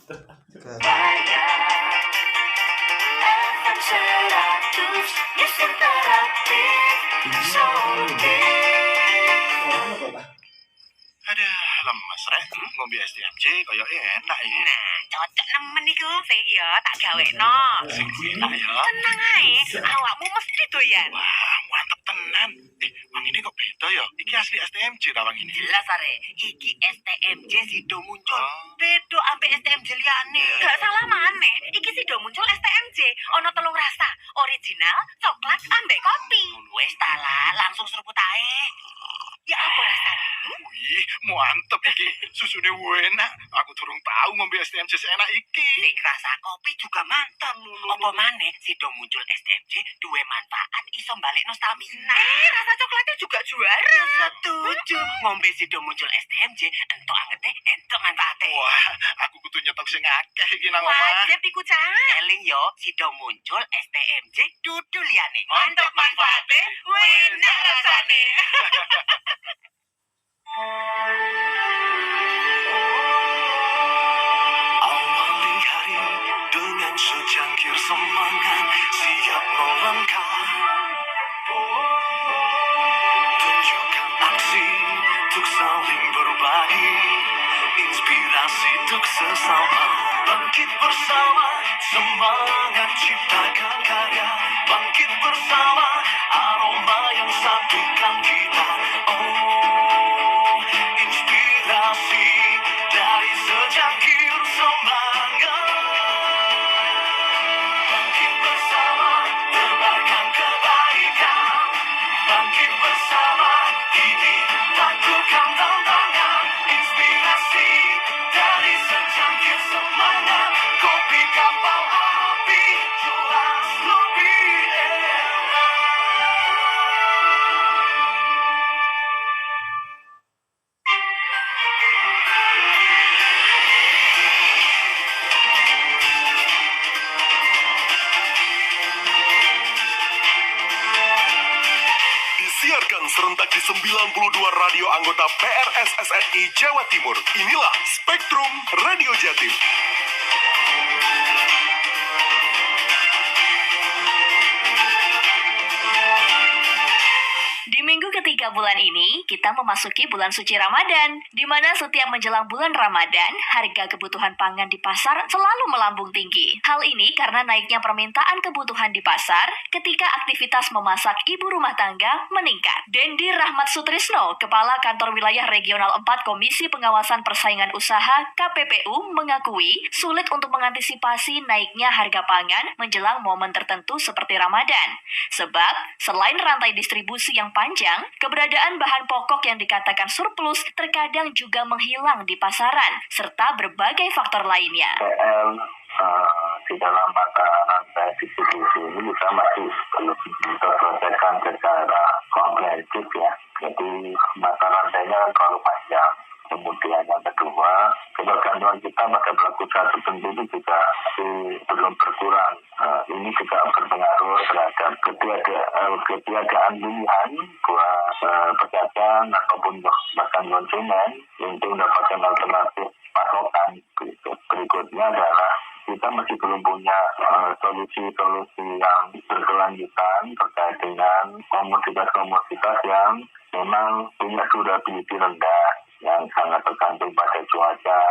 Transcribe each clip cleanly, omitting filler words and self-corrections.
Ada lemes rek, ngombe STMJ koyo enak iki. Nah, cocok nemen iku. Sik ya, tak gawekno. Sing enak ya. Tenang ae, awakmu mesti doyan. Wah, mantep tenan. Wang ini kok beda ya? Iki asli STMJ ta wang ini? Jelas are, iki STMJ sido muncul. Oh. Beda ambek STMJ liyane. Gak salah maneh, iki sido muncul STMJ. Ono 3 rasa, original, coklat, ambek kopi. Wes tala, langsung seruput ae. Ya apa rasane? Wih, mantep iki. Susune enak. Aku durung tahu ngombe STMJ seenak iki. Sing rasa kopi juga mantap. Apa maneh sido muncul STMJ duwe manfaat iso balikno stamina. Rasa coklatnya juga juara. Setuju. Ngombe sido muncul STMJ entuk angete entuk manfaate. Wah, aku kudu nyetok sing akeh iki nang omah. Wajib iku cah. Eling yo, sido muncul STMJ dudu liyane. Mantap manfaate, enak rasane. Awali hari dengan secangkir semangat, siap melangkah. Tunjukkan aksi untuk saling berbagi, inspirasi untuk sesama. Bangkit bersama, semangat ciptakan karya. Bangkit bersama, aroma yang satukan kita. Oh, inspirasi dari secangkir semangat. Bangkit bersama, tebarkan kebaikan. Bangkit bersama, ini lakukan tantangan. Inspirasi dari secangkir semangat. Kopi kapal api, jelas lebih enak. Disiarkan serentak di 92 radio anggota PRSSNI Jawa Timur. Inilah Spektrum Radio Jatim. Di minggu ketiga bulan ini, kita memasuki bulan suci Ramadan, di mana setiap menjelang bulan Ramadan, harga kebutuhan pangan di pasar selalu melambung tinggi. Hal ini karena naiknya permintaan kebutuhan di pasar ketika aktivitas memasak ibu rumah tangga meningkat. Dendi Rahmat Sutrisno, Kepala Kantor Wilayah Regional 4 Komisi Pengawasan Persaingan Usaha KPPU mengakui sulit untuk mengantisipasi naiknya harga pangan menjelang momen tertentu seperti Ramadan. Sebab, selain rantai distribusi yang panjang, keberadaan bahan pokok yang dikatakan surplus terkadang juga menghilang di pasaran, serta berbagai faktor lainnya. Di dalam mata rantai distribusi ini kita masih belum terselesaikan secara komprehensif ya. Jadi mata rantainya terlalu panjang. Kemudian yang kedua, ketergantungan kita pada pelaku usaha tertentu itu juga belum berkurang. Ini juga berpengaruh terhadap ketiadaan pilihan buat pedagang ataupun bahkan konsumen untuk mendapatkan alternatif pasokan. Berikutnya adalah kita masih belum punya solusi-solusi yang berkelanjutan terkait dengan komoditas-komoditas yang memang punya durability rendah, yang sangat tergantung pada cuaca.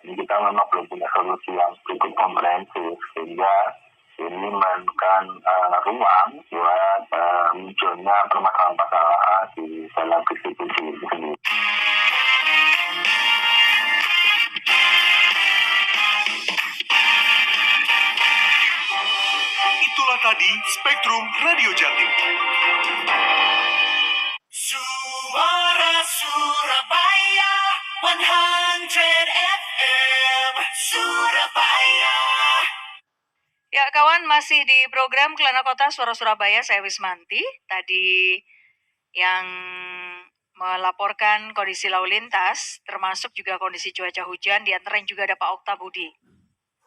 Ini kita memang belum punya solusi yang cukup komprehensif, sehingga ini memberikan ruang buat munculnya permasalahan-permasalahan di dalam distribusi ini sendiri. Itulah tadi Spektrum Radio Jatim. Suara Surabaya 100 FM Surabaya. Ya kawan, masih di program Kelana Kota Suara Surabaya, saya Wismanti. Tadi yang melaporkan kondisi lalu lintas, termasuk juga kondisi cuaca hujan, di antaranya juga ada Pak Okta Budi.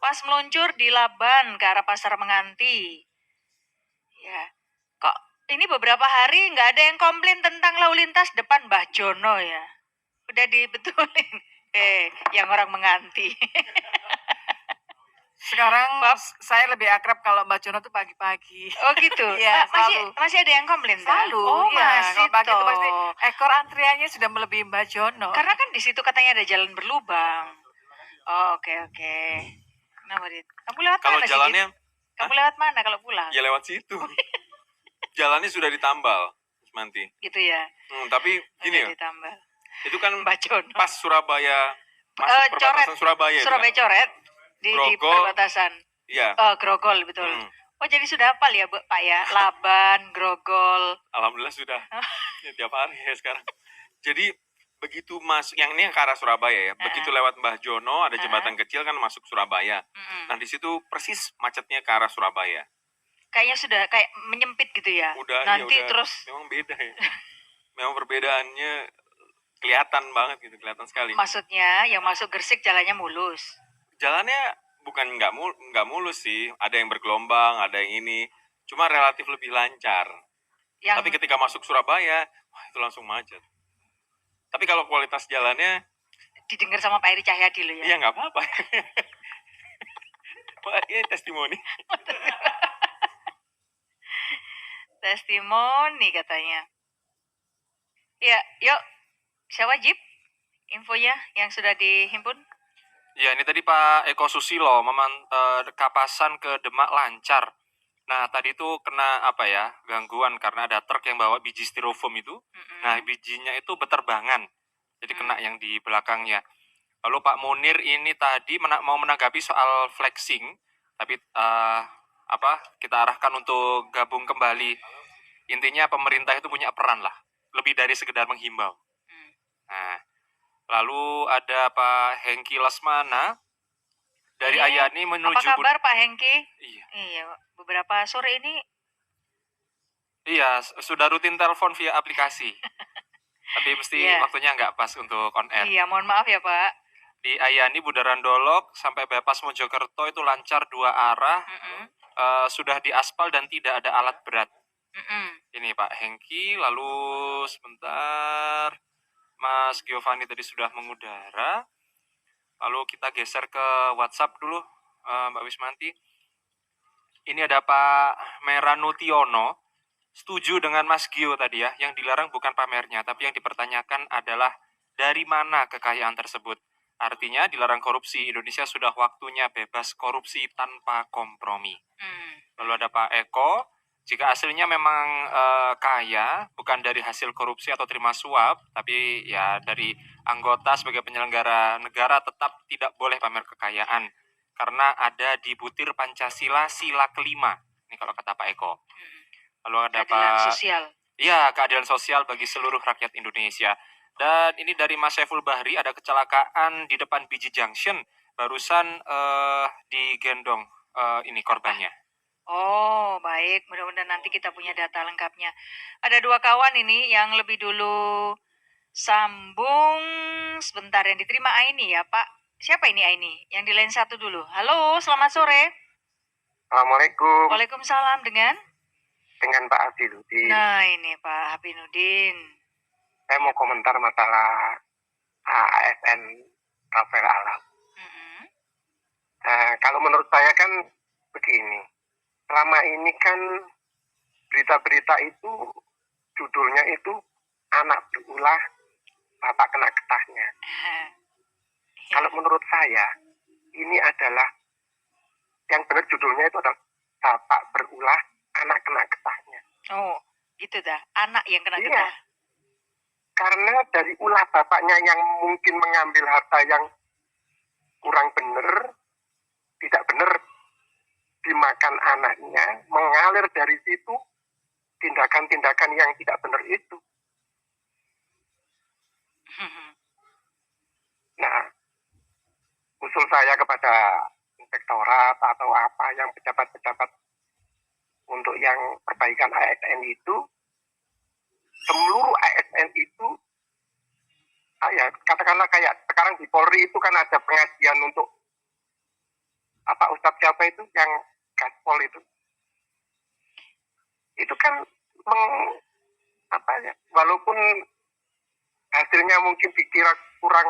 Pas meluncur di Laban ke arah Pasar Menganti. Ya, kok ini beberapa hari nggak ada yang komplain tentang lalu lintas depan Mbah Jono ya. Udah dibetulin. Yang orang Menganti. Sekarang Bab. saya lebih akrab kalau Mbak Jono tuh pagi-pagi. Oh gitu. Iya, masih selalu. masih ada yang komplain kan? Selalu, Oh, iya. masih Kalau pagi itu toh. pasti ekor antriannya sudah melebihi Mbak Jono. Karena kan di situ katanya ada jalan berlubang. Oh, oke. Kenapa, Dit? Kamu lewat Kalau mana sih, jalannya, Dit? Kamu lewat mana kalau pulang? ya lewat situ. Jalannya sudah ditambal, Manti. Gitu ya. Tapi gini ya, Udah ditambah. itu kan Mbak Jono. pas Surabaya, masuk perbatasan Surabaya. itu Surabaya kan? coret di Grogol. perbatasan. Iya, Grogol betul. Hmm. Oh, jadi sudah hafal ya, Pak ya? Laban, Grogol. alhamdulillah sudah. Ya, tiap hari ya sekarang. Jadi begitu masuk, yang ini yang ke arah Surabaya ya. Begitu lewat Mbah Jono ada jembatan kecil kan masuk Surabaya. Nah di situ persis macetnya ke arah Surabaya. Kayaknya sudah kayak menyempit gitu ya. Udah, Nanti ya udah. terus Memang beda ya. Memang perbedaannya kelihatan banget gitu, kelihatan sekali. maksudnya yang masuk Gresik jalannya mulus. Jalannya bukan nggak mulus sih, ada yang bergelombang, ada yang ini, cuma relatif lebih lancar. Yang Tapi ketika masuk Surabaya, wah itu langsung macet. Tapi kalau kualitas jalannya, didengar sama Pak Eri Cahyadi loh ya. ya nggak apa-apa. Wah, ini testimoni. Testimoni katanya. Ya, yuk. Siapa wajib infonya yang sudah dihimpun? Ya, ini tadi Pak Eko Susilo Kapasan ke Demak lancar. Nah, tadi itu kena gangguan karena ada truk yang bawa biji styrofoam itu. Nah, bijinya itu beterbangan. Jadi kena yang di belakangnya. Lalu Pak Munir ini tadi mau menanggapi soal flexing, tapi kita arahkan untuk gabung kembali. Intinya pemerintah itu punya peran lah, lebih dari sekedar menghimbau. Nah, lalu ada Pak Hengki Lesmana dari Ayani menuju. Apa kabar Pak Hengki? Iya, Beberapa sore ini. Iya, sudah rutin telepon via aplikasi. Tapi mesti waktunya nggak pas untuk on air. Iya, mohon maaf ya Pak. Di Ayani Bundaran Dolok sampai bypass Mojokerto itu lancar 2 arah. Sudah diaspal dan tidak ada alat berat. Ini Pak Hengki, lalu sebentar Mas Giovanni tadi sudah mengudara. Lalu kita geser ke WhatsApp dulu, Mbak Wismanti. Ini ada Pak Meranutiono, setuju dengan Mas Gio tadi ya, yang dilarang bukan pamernya, tapi yang dipertanyakan adalah dari mana kekayaan tersebut. Artinya dilarang korupsi, Indonesia sudah waktunya bebas korupsi tanpa kompromi. Lalu ada Pak Eko, jika aslinya memang kaya, bukan dari hasil korupsi atau terima suap, tapi ya dari anggota sebagai penyelenggara negara tetap tidak boleh pamer kekayaan. Karena ada di butir Pancasila sila kelima. Ini kalau kata Pak Eko. Lalu ada Keadilan Pak... sosial. Iya, keadilan sosial bagi seluruh rakyat Indonesia. Dan ini dari Mas Saiful Bahri, ada kecelakaan di depan Biji Junction. Barusan digendong ini korbannya. Oh, baik. Mudah-mudahan nanti kita punya data lengkapnya. Ada 2 kawan ini yang lebih dulu sambung. Sebentar, yang diterima Aini ya, Pak. Siapa ini Aini? Yang di line 1 dulu. Halo, selamat sore. Assalamualaikum, Waalaikumsalam dengan? dengan Pak Abdiludin. Nah, ini Pak Habinuddin. Saya mau komentar masalah ASN Rafael Allam. Kalau menurut saya kan begini, selama ini kan berita-berita itu judulnya itu anak berulah, bapak kena getahnya. Kalau menurut saya, ini adalah yang benar judulnya itu adalah bapak berulah, anak kena getahnya. Oh, gitu dah. Anak yang kena Iya. getah. Karena dari ulah bapaknya yang mungkin mengambil harta yang kurang benar, tidak benar, dimakan anaknya, mengalir dari situ tindakan-tindakan yang tidak benar itu. Nah, usul saya kepada inspektorat atau apa yang pejabat-pejabat untuk yang perbaikan ASN itu, seluruh ASN itu, ya katakanlah kayak sekarang di Polri itu kan ada pengajian untuk Ustadz siapa itu yang gaspol itu kan walaupun hasilnya mungkin dikira kurang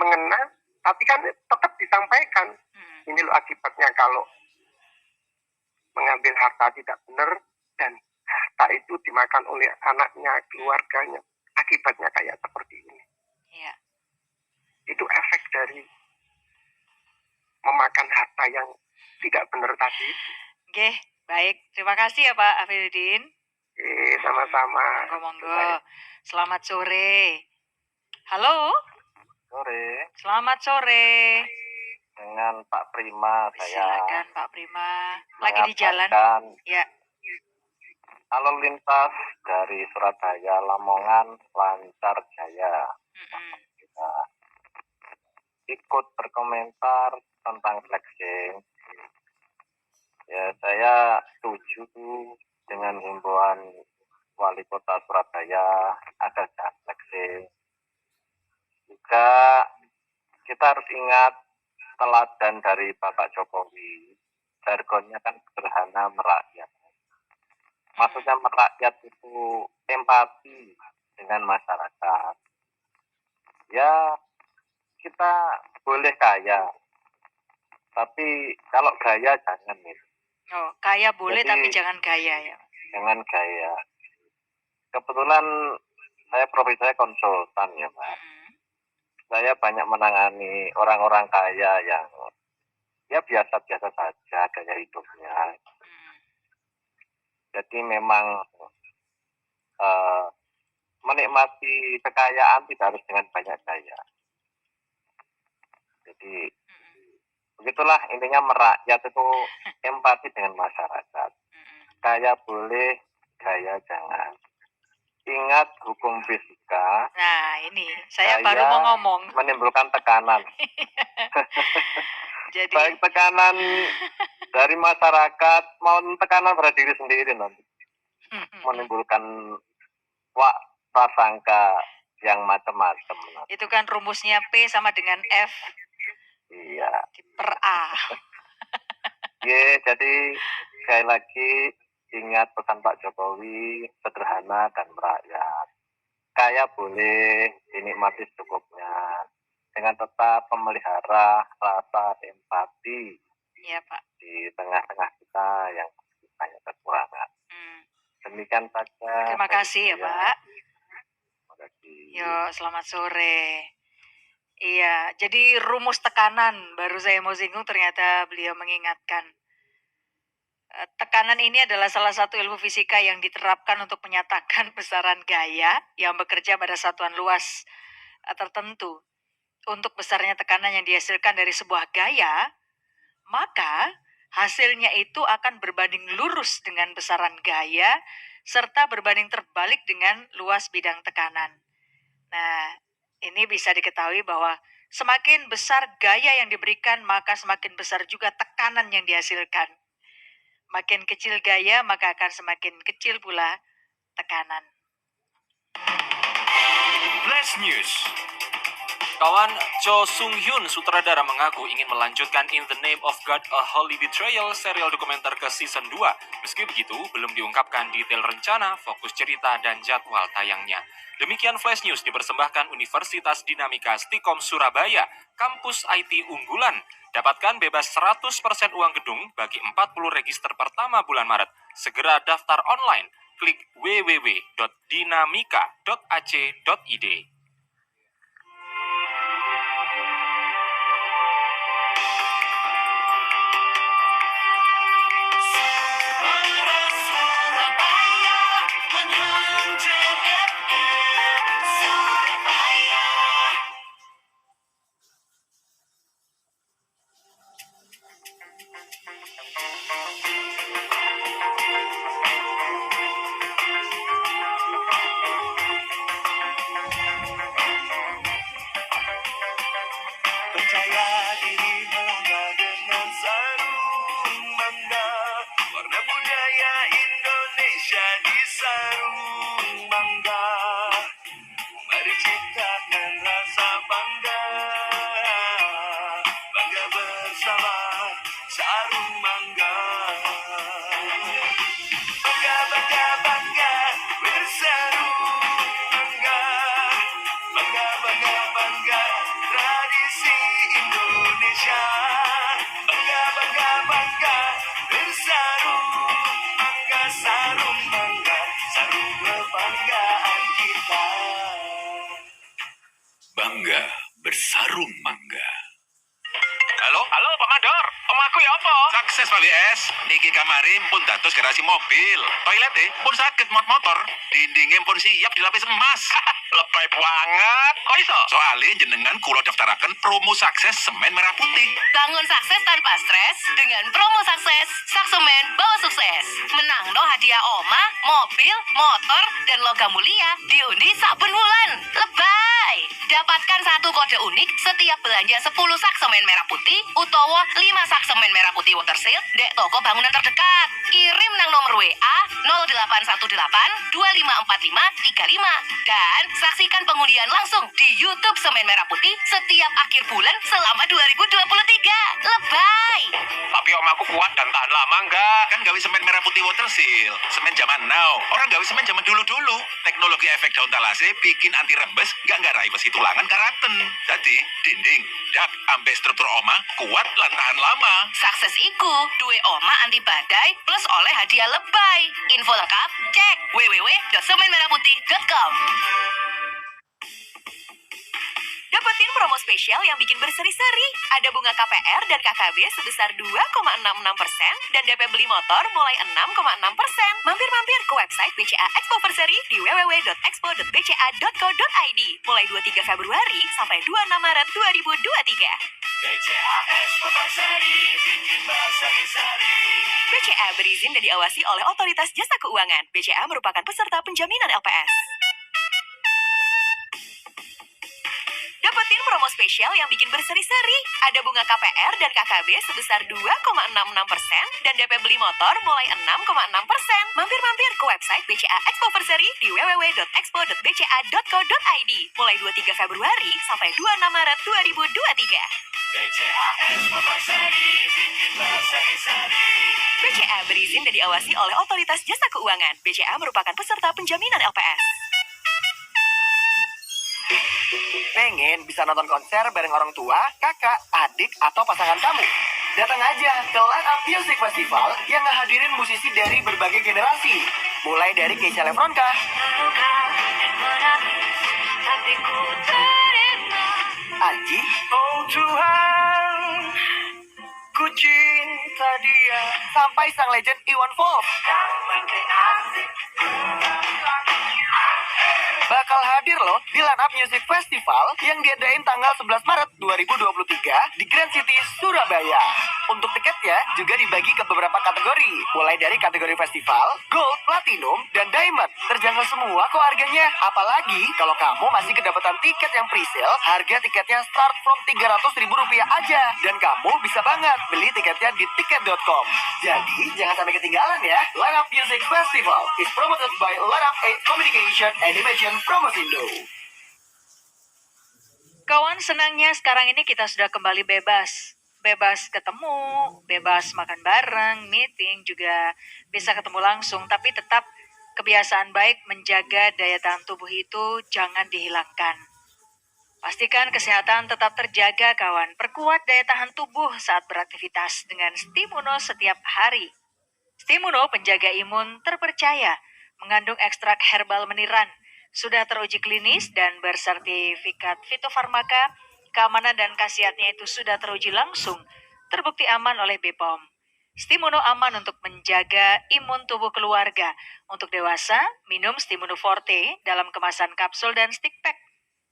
mengena, tapi kan tetap disampaikan Ini loh akibatnya kalau mengambil harta tidak benar dan harta itu dimakan oleh anaknya, keluarganya. Akibatnya kayak seperti ini. Iya. Itu efek dari memakan harta yang tidak benar tadi. Oke, baik. Terima kasih ya Pak Afidin. Sama-sama. Monggo. Selamat sore. Halo? Sore, Selamat sore. dengan Pak Prima saya Silakan Pak Prima. Lagi di jalan? menyampaikan Ya. lalu lintas dari Surabaya Lamongan lancar jaya. Kita ikut berkomentar tentang flexing. Ya, saya setuju dengan himbauan Wali Kota Surabaya agar jangan flexing. Juga kita harus ingat teladan dari Bapak Jokowi. Jargonnya kan sederhana, merakyat. Maksudnya merakyat itu empati dengan masyarakat. Ya, kita boleh kaya, tapi kalau gaya jangan nih. Oh, kaya boleh Jadi, tapi jangan gaya ya. Jangan gaya. Kebetulan saya profesi saya konsultan ya Pak. Saya banyak menangani orang-orang kaya yang ya biasa-biasa saja gaya hidupnya. Jadi memang menikmati kekayaan tidak harus dengan banyak gaya. Jadi begitulah intinya merakyat itu empati dengan masyarakat. Kaya boleh, gaya jangan. Ingat hukum fisika. Nah, ini saya Gaya baru mau ngomong. menimbulkan tekanan. Jadi Baik tekanan dari masyarakat maupun tekanan pada diri sendiri nanti. Menimbulkan prasangka yang macam-macam. itu kan rumusnya P sama dengan F Iya. per A. Jadi sekali lagi ingat pesan Pak Jokowi, sederhana dan merakyat. Kaya boleh dinikmati secukupnya dengan tetap memelihara rasa empati Iya Pak. di tengah-tengah kita yang banyak kekurangan. Demikian saja. Terima kasih ya Pak. Terima kasih. Yo, selamat sore. Iya, jadi rumus tekanan baru saya mau singgung ternyata beliau mengingatkan. Tekanan ini adalah salah satu ilmu fisika yang diterapkan untuk menyatakan besaran gaya yang bekerja pada satuan luas tertentu. Untuk besarnya tekanan yang dihasilkan dari sebuah gaya, maka hasilnya itu akan berbanding lurus dengan besaran gaya serta berbanding terbalik dengan luas bidang tekanan. Nah, ini bisa diketahui bahwa semakin besar gaya yang diberikan, maka semakin besar juga tekanan yang dihasilkan. Makin kecil gaya, maka akan semakin kecil pula tekanan. Flash News. Kawan Cho Sung Hyun, sutradara, mengaku ingin melanjutkan In the Name of God, A Holy Betrayal, serial dokumenter ke season 2. Meski begitu, belum diungkapkan detail rencana, fokus cerita, dan jadwal tayangnya. Demikian Flash News dipersembahkan Universitas Dinamika Stikom Surabaya, kampus IT unggulan. Dapatkan bebas 100% uang gedung bagi 40 register pertama bulan Maret. Segera daftar online. Klik www.dinamika.ac.id. Percaya diri melangkah dengan sarung bangga, warna budaya Indonesia di sarung bangga. Mari ciptakan rasa bangga, bangga bersama sarung bangga. Bangga, bangga, bangga bersarung bangga. Bangga, bangga, bangga tradisi Indonesia. Bangga, Sukses Pak WS. Niki kamari pun dados garasi mobil. Toilete pun saged motor. Dindingnya pun siap dilapis emas. Lebay banget. Kok iso? Soalnya jenengan kula daftaraken promo sukses semen merah putih. Bangun sukses tanpa stres dengan promo sukses Saksemen bawa sukses. Menang no hadiah oma, mobil, motor, dan logam mulia diundi saben bulan. Lebay! Dapatkan 1 kode unik setiap belanja 10 saksemen merah putih utawa 5 saksemen merah putih water seal dek toko bangunan terdekat. Kirim nang nomor WA 0818 2545 35 dan saksikan pengundian langsung di YouTube Semen Merah Putih setiap akhir bulan selama 2023. Lebay! Tapi omaku kuat dan tahan lama enggak? Kan gawe semen merah putih water seal. Semen zaman now. Orang gawe semen zaman dulu-dulu. Teknologi efek daun talase bikin anti rembes, enggak nggarai besi tulangan karaten. Jadi, dinding, dak, ambe struktur oma kuat lan tahan lama. Sukses iku duwe oma anti badai plus oleh hadiah lebay. Info lengkap cek www.semenmerahputih.com. Dapetin promo spesial yang bikin berseri-seri. Ada bunga KPR dan KKB sebesar 2,66% dan DP beli motor mulai 6,6%. Mampir-mampir ke website BCA Expo Berseri di www.expo.bca.co.id mulai 23 Februari sampai 26 Maret 2023. BCA berizin dan diawasi oleh Otoritas Jasa Keuangan. BCA merupakan peserta penjaminan LPS. Dapetin promo spesial yang bikin berseri-seri. Ada bunga KPR dan KKB sebesar 2,66% dan DP beli motor mulai 6,6%. Mampir-mampir ke website BCA Expo Berseri di www.expo.bca.co.id mulai 23 Februari sampai 26 Maret 2023. BCA berizin dan diawasi oleh Otoritas Jasa Keuangan. BCA merupakan peserta penjaminan LPS. Pengen bisa nonton konser bareng orang tua, kakak, adik, atau pasangan kamu? Datang aja ke Line Up Music Festival yang ngehadirin musisi dari berbagai generasi. Mulai dari Keisha Lefronka, Anji, oh Tuhan, ku cinta dia, sampai sang legend Iwan Fals. Bakal hadir loh di Line Up Music Festival yang diadain tanggal 11 Maret 2023 di Grand City, Surabaya. Untuk tiketnya juga dibagi ke beberapa kategori, mulai dari kategori festival, gold, platinum, dan diamond. Terjangkau semua kok harganya. Apalagi kalau kamu masih kedapatan tiket yang pre-sale, harga tiketnya start from Rp300.000 aja. Dan kamu bisa banget beli tiketnya di tiket.com. Jadi jangan sampai ketinggalan ya. Line Up Music Festival is promoted by Line Up 8 Communication and Imagine Promosindo. Kawan, senangnya sekarang ini kita sudah kembali bebas. Bebas ketemu, bebas makan bareng, meeting, juga bisa ketemu langsung. Tapi tetap kebiasaan baik menjaga daya tahan tubuh itu jangan dihilangkan. Pastikan kesehatan tetap terjaga, kawan. Perkuat daya tahan tubuh saat beraktivitas dengan Stimuno setiap hari. Stimuno penjaga imun terpercaya, mengandung ekstrak herbal meniran, sudah teruji klinis dan bersertifikat fitofarmaka. Keamanan dan khasiatnya itu sudah teruji langsung, terbukti aman oleh BPOM. Stimuno aman untuk menjaga imun tubuh keluarga. Untuk dewasa, minum Stimuno Forte dalam kemasan kapsul dan stick pack.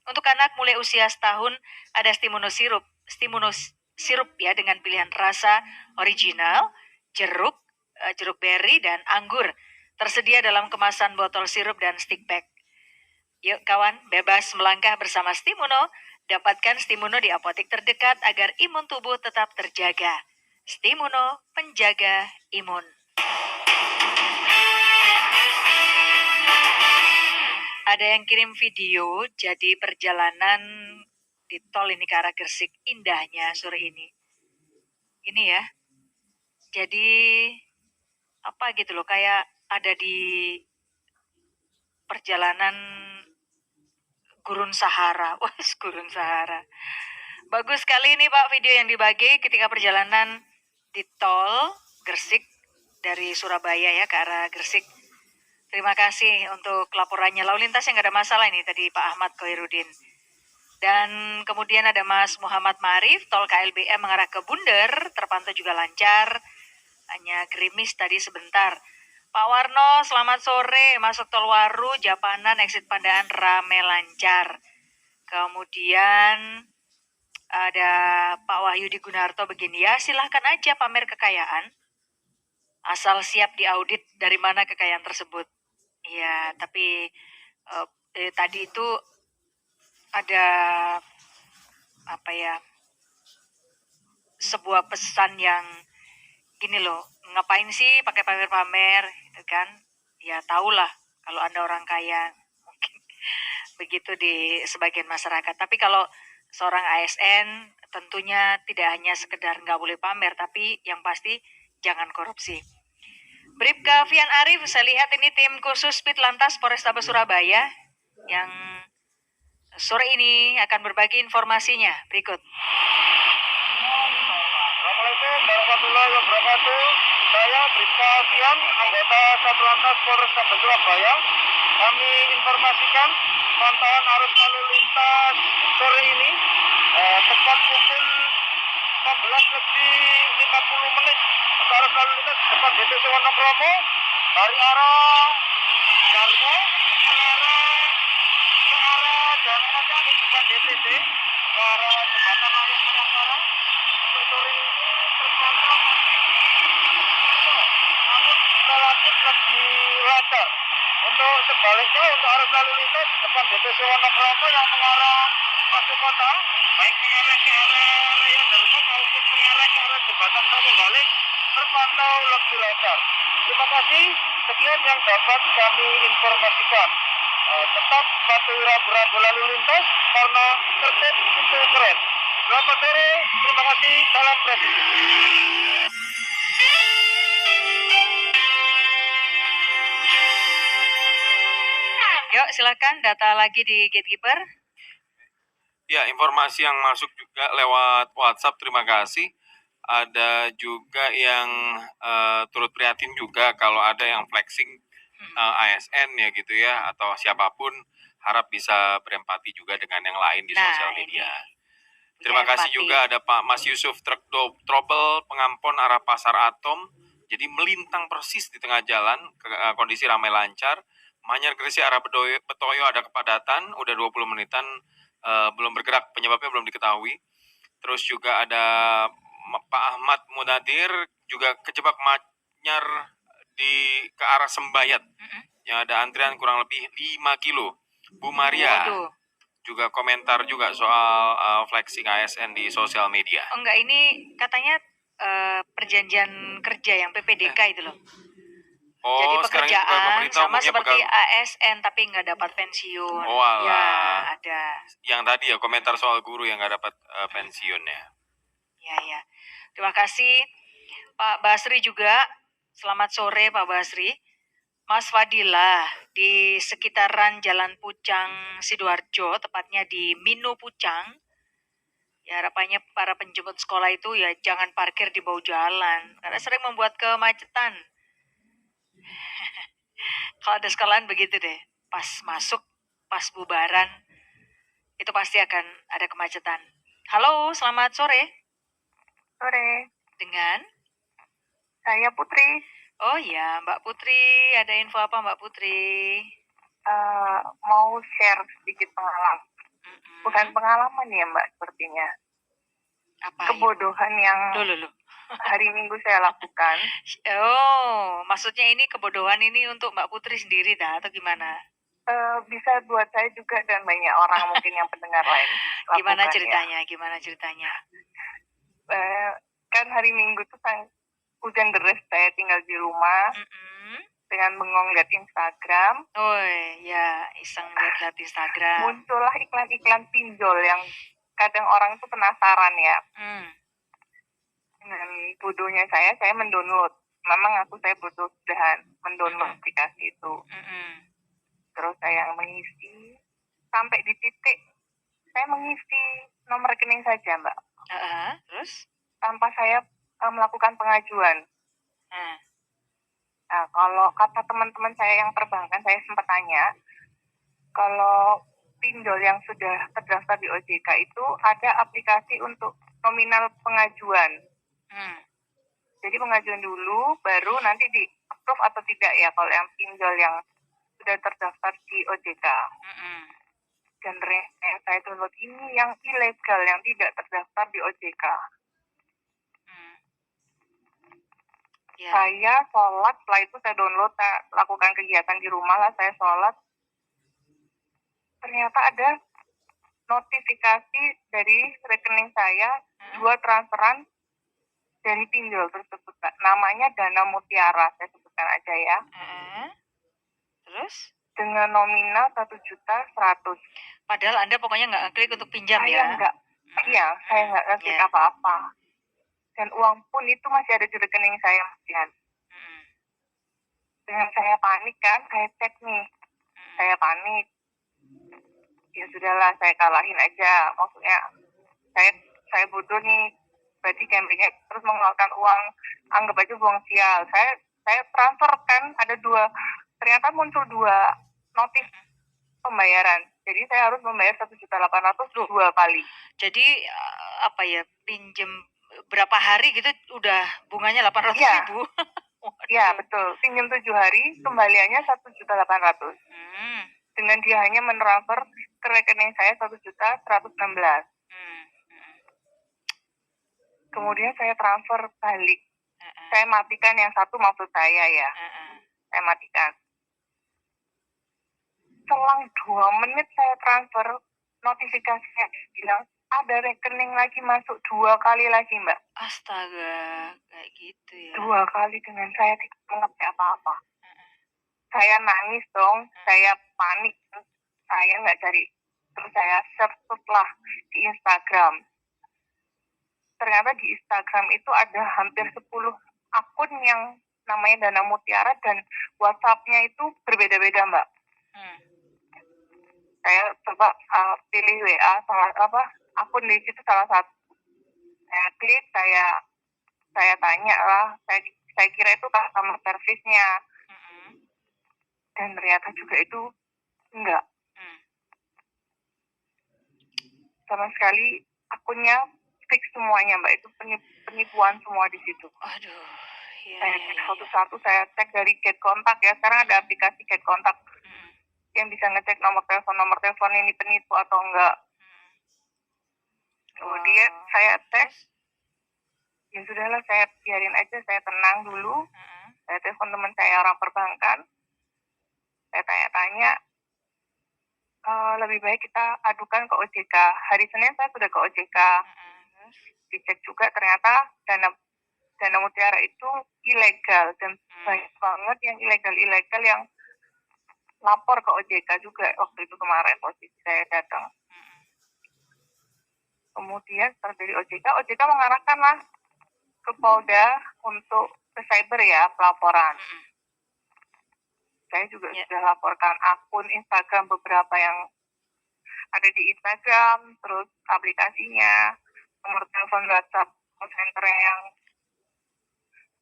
Untuk anak mulai usia setahun, ada Stimuno sirup ya dengan pilihan rasa original, jeruk beri dan anggur. Tersedia dalam kemasan botol sirup dan stick pack. Yuk kawan, bebas melangkah bersama Stimuno. Dapatkan Stimuno di apotek terdekat agar imun tubuh tetap terjaga. Stimuno, penjaga imun. Ada yang kirim video, jadi perjalanan di tol ini ke arah Gresik, indahnya sore ini. Ini ya, jadi apa gitu loh, kayak ada di perjalanan Gurun Sahara. Wah, Gurun Sahara. Bagus sekali ini Pak video yang dibagi ketika perjalanan di tol Gresik dari Surabaya ya ke arah Gresik. Terima kasih untuk laporannya. Lalu lintas yang gak ada masalah ini tadi Pak Ahmad Koirudin. Dan kemudian ada Mas Muhammad Marif, tol KLBM mengarah ke Bunder, terpantau juga lancar. hanya gerimis tadi sebentar. Pak Warno, selamat sore. Masuk tol Waru, Japanan, exit Pandaan rame lancar. Kemudian ada Pak Wahyudi Gunarto begini, ya silahkan aja pamer kekayaan. Asal siap diaudit dari mana kekayaan tersebut. Ya, tapi tadi itu ada apa ya, sebuah pesan yang gini loh, ngapain sih pakai pamer-pamer gitu kan? Ya tahulah kalau Anda orang kaya, mungkin begitu di sebagian masyarakat. Tapi kalau seorang ASN tentunya tidak hanya sekedar nggak boleh pamer, tapi yang pasti jangan korupsi. Bribka Fian Arif, saya lihat ini tim khusus Pit Lantas Polrestabes Surabaya yang sore ini akan berbagi informasinya. Berikut. Assalamualaikum warahmatullahi wabarakatuh. Saya Bribka Fian, anggota Satlantas Polrestabes Surabaya. Kami informasikan pantauan arus lalu lintas sore ini tepat pukul 15:50 untuk arus lalu lintas depan DPC Wonokromo dari arah Darmo ke arah Jalan Macani depan DPC ke arah jembatan layang Mayangkara. Untuk sore ini terpantau namun relatif lebih lancar. Untuk sebaliknya, untuk arus lalu lintas di depan DPC Wonokromo yang mengarah masuk kota, baik mengarah ke arah Raya Darmo maupun mengarah ke arah jembatan Sawogaling, terpantau lebih lancar. Terima kasih. Sekian yang dapat kami informasikan. Tetap patuhi rambu-rambu lalu lintas karena tertib itu keren. Selamat sore. Terima kasih. Salam presisi. Yuk silakan data lagi di Gatekeeper. Ya, informasi yang masuk juga lewat WhatsApp, terima kasih. Ada juga yang turut prihatin juga kalau ada yang flexing ASN ya gitu ya, atau siapapun, harap bisa berempati juga dengan yang lain di sosial media. Terima kasih juga ada Pak Mas Yusuf Truk Trouble Pengampon arah Pasar Atom. Jadi melintang persis di tengah jalan, kondisi ramai lancar. Manyar Gresik arah Betoyo ada kepadatan, udah 20 menitan belum bergerak, penyebabnya belum diketahui. Terus juga ada Pak Ahmad Munadir juga kejebak Manyar ke arah Sembayat. Yang ada antrian kurang lebih 5 kilo. Bu Maria juga komentar juga soal flexing ASN di sosial media. Oh enggak, ini katanya perjanjian kerja yang PPDK itu loh. Jadi pekerjaan sama seperti ASN tapi nggak dapat pensiun. Ya ada. Yang tadi ya komentar soal guru yang nggak dapat pensiun ya. Ya. Terima kasih Pak Basri juga. Selamat sore Pak Basri. Mas Fadila di sekitaran Jalan Pucang Sidoarjo, tepatnya di Minu Pucang. Ya harapannya para penjemput sekolah itu ya jangan parkir di bawah jalan karena sering membuat kemacetan. Kalau ada sekolahan begitu deh, pas masuk, pas bubaran, itu pasti akan ada kemacetan. Halo, selamat sore. Sore. Dengan? Saya Putri. Oh ya, Mbak Putri. Ada info apa Mbak Putri? Mau share sedikit pengalaman. Bukan pengalaman ya Mbak, sepertinya. Apa? Kebodohan yang hari Minggu saya lakukan. Oh, maksudnya ini kebodohan ini untuk Mbak Putri sendiri dah atau gimana? Bisa buat saya juga dan banyak orang mungkin yang pendengar lain. Gimana ceritanya? Kan hari Minggu tuh hujan deras, saya tinggal di rumah dengan bengong lihat Instagram. Oh ya, iseng lihat Instagram. Muncullah iklan-iklan pinjol yang kadang orang tuh penasaran ya. Dan bodohnya saya mendownload. Memang saya bodoh sudah mendownload aplikasi itu. Terus saya mengisi sampai di titik saya mengisi nomor rekening saja Mbak. Terus? Tanpa saya melakukan pengajuan. Nah, kalau kata teman-teman saya yang perbankan, saya sempat tanya, kalau pinjol yang sudah terdaftar di OJK itu ada aplikasi untuk nominal pengajuan. Jadi pengajuan dulu, baru nanti di approve atau tidak ya kalau yang pinjol yang sudah terdaftar di OJK. Dan yang saya download ini yang ilegal, yang tidak terdaftar di OJK. Saya sholat, setelah itu saya download, saya lakukan kegiatan di rumah lah, saya sholat. Ternyata ada notifikasi dari rekening saya, 2 transferan dari pinjol tersebut, Mbak. Namanya Dana Mutiara, saya sebutkan aja ya. Terus? Dengan nominal 1.100.000. Padahal Anda pokoknya nggak ngeklik untuk pinjam Saya ya? saya nggak ngeklik apa-apa. Dan uang pun itu masih ada di rekening saya, Mas Dian. Dengan saya panik kan, saya cek nih. Saya panik. Ya sudahlah, saya kalahin aja. Maksudnya, saya bodoh nih. Berarti gambringnya terus mengeluarkan uang, anggap aja buang sial. Saya transfer kan, ada 2. Ternyata muncul 2 notif pembayaran. Jadi saya harus membayar 1.800.000 2 kali. Jadi pinjem berapa hari gitu udah bunganya 800.000? Iya, betul. Pinjam 7 hari, kembaliannya 1.800.000. Dengan dia hanya mentransfer ke rekening saya 1.116.000. Kemudian saya transfer balik. Saya matikan yang satu, maksud saya ya. Saya matikan. Selang 2 menit saya transfer, notifikasinya bilang ada rekening lagi masuk 2 kali lagi, Mbak. Astaga, kayak gitu ya. 2 kali dengan saya tidak mengerti apa-apa. Saya nangis dong, saya panik, saya nggak cari. Terus saya search lah di Instagram. Ternyata di Instagram itu ada hampir 10 akun yang namanya Dana Mutiara dan WhatsApp-nya itu berbeda-beda, Mbak. Saya coba pilih WA akun di situ salah satu. Saya klik, saya tanya lah, saya kira itu customer service-nya. Dan ternyata juga itu enggak. Sama sekali akunnya fix semuanya, Mbak. Itu penipuan semua di situ. Aduh. Saya cek satu-satu, saya cek dari get kontak ya. Sekarang ada aplikasi get kontak yang bisa ngecek nomor telepon ini penipu atau enggak. Kemudian saya cek, ya sudahlah, saya biarin aja, saya tenang dulu. Saya telepon teman saya orang perbankan, saya tanya-tanya, lebih baik kita adukan ke OJK. Hari Senin saya sudah ke OJK. Dicek juga ternyata Dana Mutiara itu ilegal dan banyak banget yang ilegal yang lapor ke OJK juga waktu itu kemarin posisi saya datang. Kemudian setelah dari OJK mengarahkan lah ke Polda untuk ke cyber ya pelaporan. Saya juga sudah laporkan akun Instagram beberapa yang ada di Instagram, terus aplikasinya, nomor telepon WhatsApp call center yang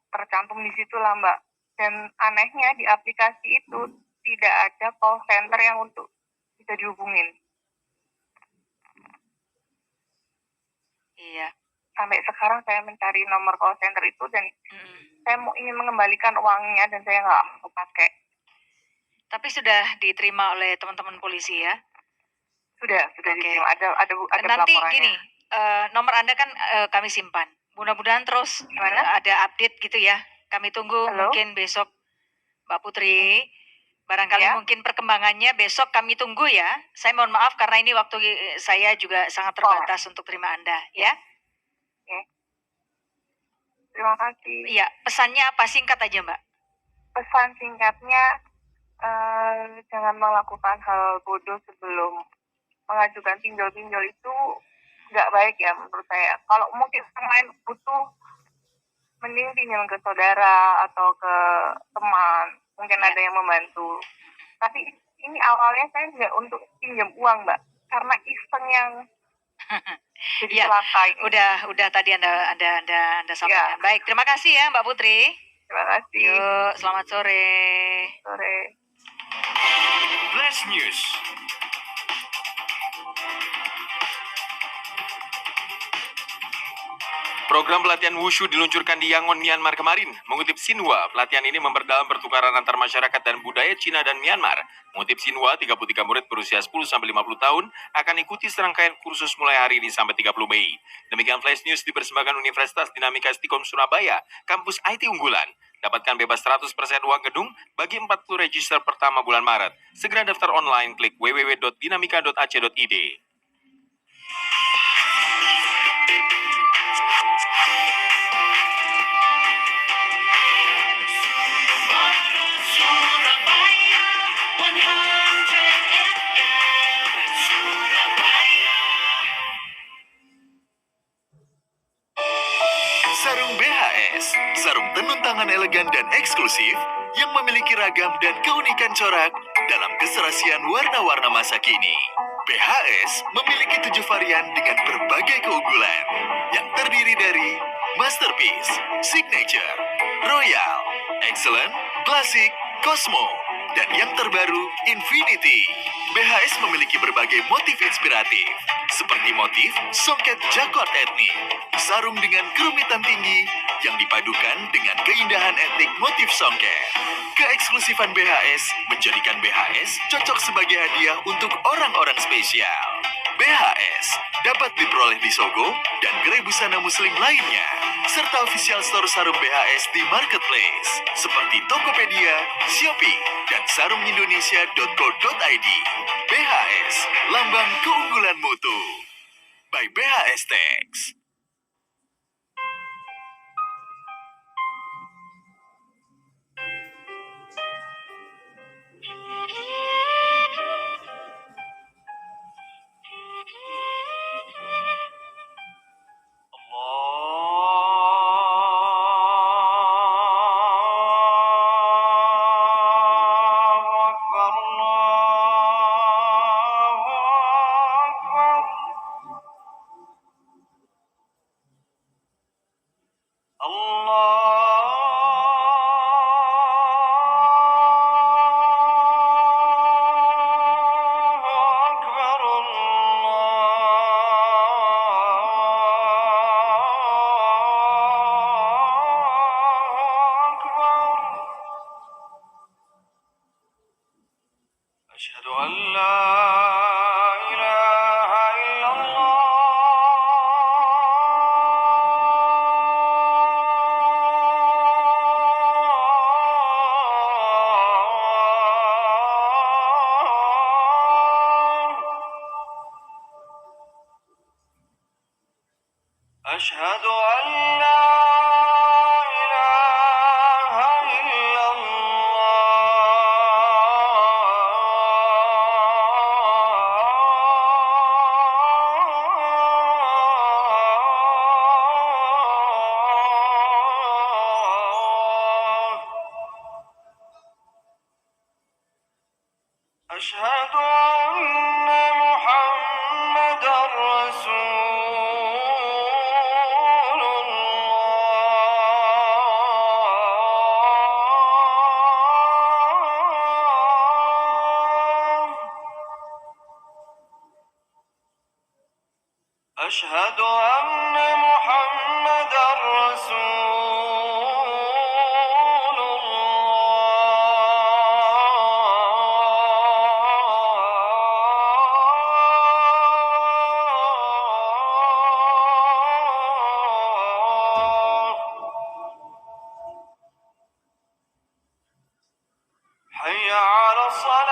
tercantum di situ lah, Mbak. Dan anehnya di aplikasi itu tidak ada call center yang untuk bisa dihubungin. Iya. Sampai sekarang saya mencari nomor call center itu dan saya ingin mengembalikan uangnya dan saya nggak mau pakai. Tapi sudah diterima oleh teman-teman polisi ya? Sudah diterima. Ada nanti pelaporannya. gini, nomor Anda kan kami simpan. Mudah-mudahan terus ada update gitu ya. Kami tunggu. Mungkin besok Mbak Putri. Barangkali mungkin perkembangannya besok kami tunggu ya. Saya mohon maaf karena ini waktu saya juga sangat terbatas untuk terima Anda ya. Terima kasih. Iya, pesannya apa, singkat aja Mbak? Pesan singkatnya, jangan melakukan hal bodoh sebelum mengajukan pinjol itu nggak baik ya menurut saya. Kalau mungkin orang lain butuh, mending pinjam ke saudara atau ke teman, mungkin ada yang membantu. Tapi ini awalnya saya nggak untuk pinjam uang, Mbak, karena iseng yang jadi celaka. Udah tadi Anda sampaikan. Baik, terima kasih ya Mbak Putri. Terima kasih. Yuk, selamat sore. Sore. Flash News. Program pelatihan wushu diluncurkan di Yangon, Myanmar kemarin. Mengutip Xinhua, pelatihan ini memperdalam pertukaran antar masyarakat dan budaya Cina dan Myanmar. Mengutip Xinhua, 33 murid berusia 10-50 tahun akan ikuti serangkaian kursus mulai hari ini sampai 30 Mei. Demikian Flash News dipersembahkan Universitas Dinamika Stikom Surabaya, kampus IT unggulan. Dapatkan bebas 100% uang gedung bagi 40 register pertama bulan Maret. Segera daftar online, klik www.dinamika.ac.id. Sarung BHS, sarung tenun tangan elegan dan eksklusif yang memiliki ragam dan keunikan corak dalam keserasian warna-warna masa kini. BHS memiliki 7 varian dengan berbagai keunggulan yang terdiri dari Masterpiece, Signature, Royal, Excellent, Classic, Cosmo, dan yang terbaru, Infinity. BHS memiliki berbagai motif inspiratif, seperti motif songket jakot etnik, sarung dengan kerumitan tinggi yang dipadukan dengan keindahan etnik motif songket. Keeksklusifan BHS menjadikan BHS cocok sebagai hadiah untuk orang-orang spesial. BHS dapat diperoleh di Sogo dan gerai busana muslim lainnya, serta official store sarung BHS di marketplace seperti Tokopedia, Shopee, dan sarungindonesia.co.id. BHS, lambang keunggulan mutu. By BHS Tex. أشهد أن لا إله إلا الله أشهد أن لا إله إلا الله أشهد أن محمدا رسول الله أشهد أن محمدا رسول الله حي على الصلاة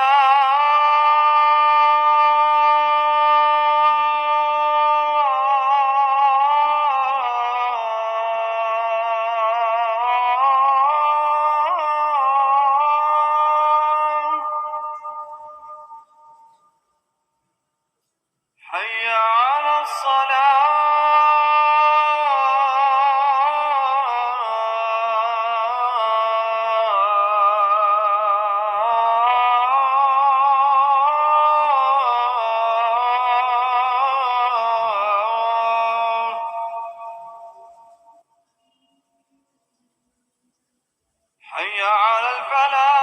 حي على الصلاة حي على الفلاح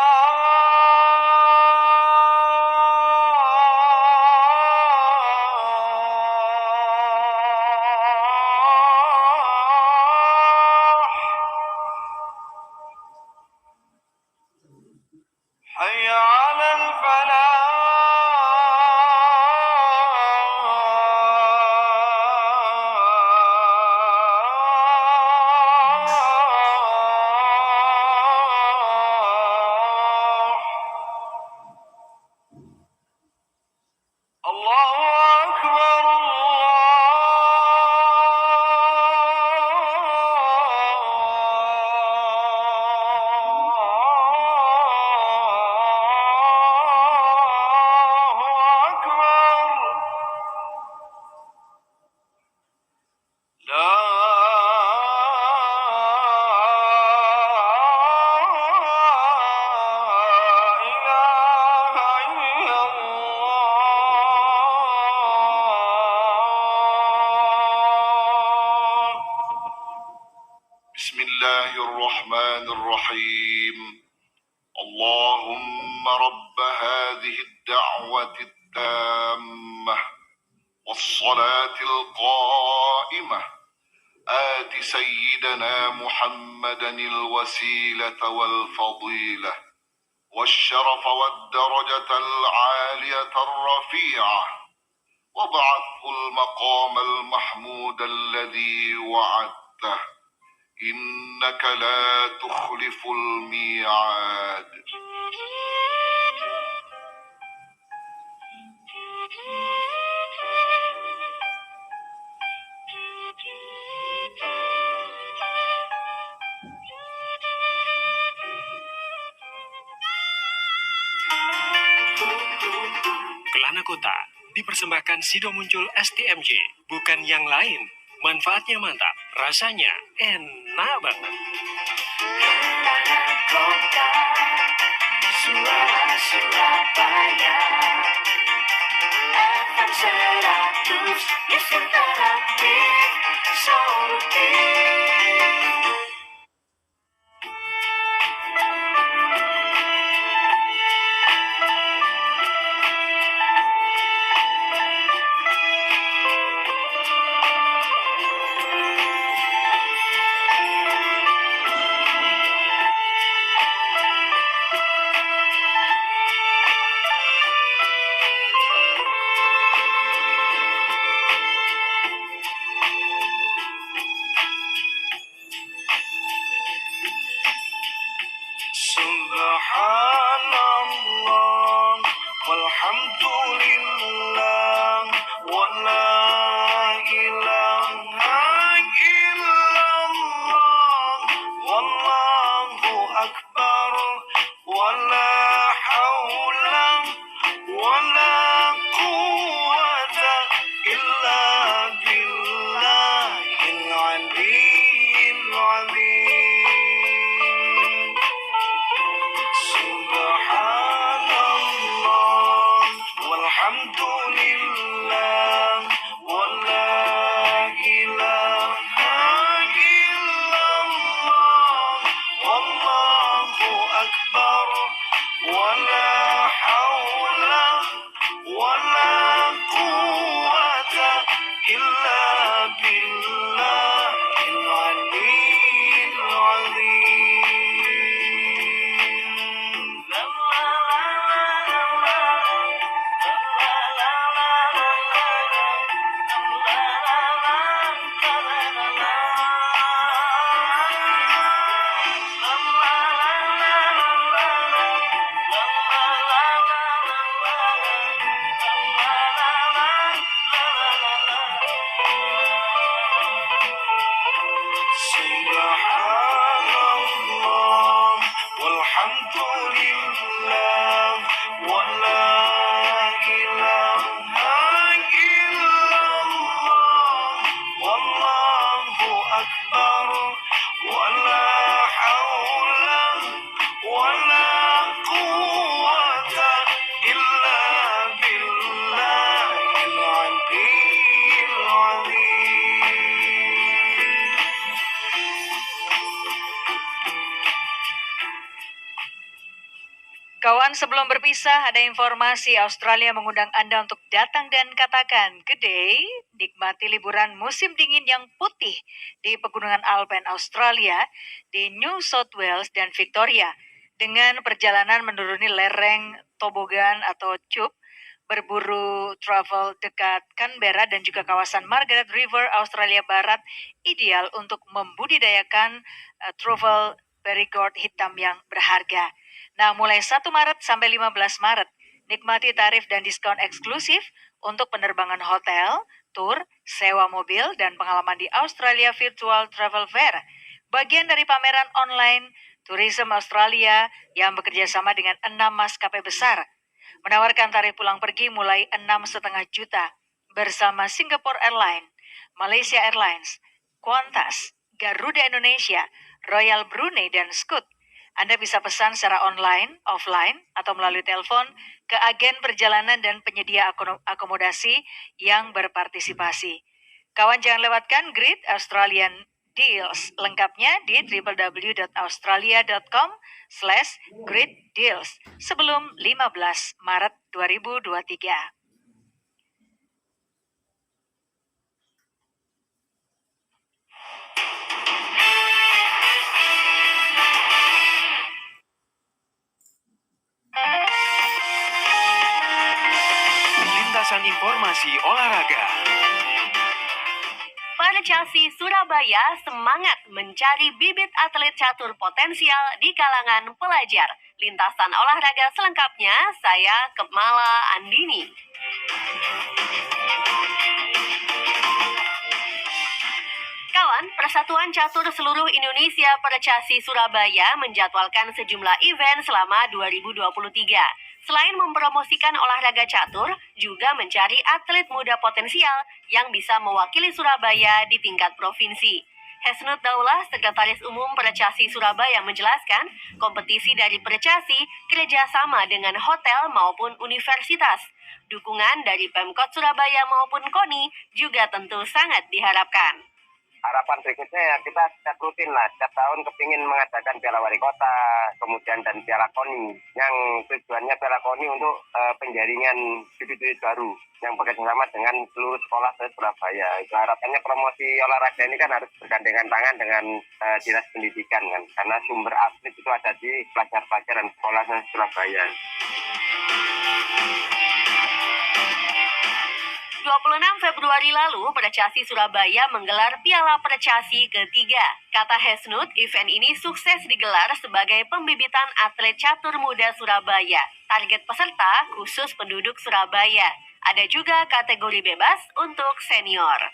الله الرحمن الرحيم اللهم رب هذه الدعوة التامة والصلاة القائمة آت سيدنا محمدا الوسيلة والفضيلة والشرف والدرجة العالية الرفيعة وابعثه المقام المحمود الذي وعدته إنك لا تخلف الميعاد. Kelana Kota dipersembahkan Sido Muncul STMJ, bukan yang lain. Manfaatnya mantap, rasanya enak banget. Kelana Kota, suara Surabaya, FM 100, News Interaktif, Solutif. Subhanallah walhamdulillah wa la ilaha illallah wallahu akbar wa la hawla wa la quwwata illa billahil aliyyil azim. Subhanallah walhamdulillah wa la ilaha illallah wallahu akbar wa la hawla wa la quwwata illa billahil aliyyil azim. Subhanallah walhamdulillah wa la ilaha illallah wallahu akbar wa la hawla wa la quwwata illa billahil aliyyil azim. Kawan, sebelum berpisah, ada informasi Australia mengundang Anda untuk datang dan katakan good day, nikmati liburan musim dingin yang putih di pegunungan Alpen Australia, di New South Wales dan Victoria, dengan perjalanan menuruni lereng tobogan atau tube, berburu travel dekat Canberra dan juga kawasan Margaret River, Australia Barat, ideal untuk membudidayakan truffle Perigord hitam yang berharga. Nah, mulai 1 Maret sampai 15 Maret, nikmati tarif dan diskon eksklusif untuk penerbangan hotel, tur, sewa mobil, dan pengalaman di Australia Virtual Travel Fair. Bagian dari pameran online Tourism Australia yang bekerja sama dengan 6 maskapai besar, menawarkan tarif pulang pergi mulai 6,5 juta bersama Singapore Airlines, Malaysia Airlines, Qantas, Garuda Indonesia, Royal Brunei, dan Scoot. Anda bisa pesan secara online, offline, atau melalui telepon ke agen perjalanan dan penyedia akomodasi yang berpartisipasi. Kawan, jangan lewatkan Great Australian Deals. Lengkapnya di www.australia.com/greatdeals sebelum 15 Maret 2023. Lintasan informasi olahraga. Percasi Surabaya semangat mencari bibit atlet catur potensial di kalangan pelajar. Lintasan olahraga selengkapnya, saya Kemala Andini. Kawan, Persatuan Catur Seluruh Indonesia Percasi Surabaya menjadwalkan sejumlah event selama 2023. Selain mempromosikan olahraga catur, juga mencari atlet muda potensial yang bisa mewakili Surabaya di tingkat provinsi. Hesnut Daulah, Sekretaris Umum Percasi Surabaya menjelaskan, kompetisi dari Percasi kerjasama dengan hotel maupun universitas. Dukungan dari Pemkot Surabaya maupun KONI juga tentu sangat diharapkan. Harapan berikutnya ya kita setiap rutin lah, setiap tahun kepingin mengadakan Piala Wali Kota, kemudian dan Piala KONI, yang tujuannya Piala KONI untuk penjaringan bibit-bibit baru yang bekerjasama dengan seluruh sekolah di Surabaya. Itu harapannya promosi olahraga ini kan harus bergandengan tangan dengan dinas pendidikan kan, karena sumber atlet itu ada di pelajar-pelajar dan sekolah di Surabaya. 26 Februari lalu, Percasi Surabaya menggelar Piala Percasi ketiga. Kata Hesnut, event ini sukses digelar sebagai pembibitan atlet catur muda Surabaya. Target peserta khusus penduduk Surabaya. Ada juga kategori bebas untuk senior.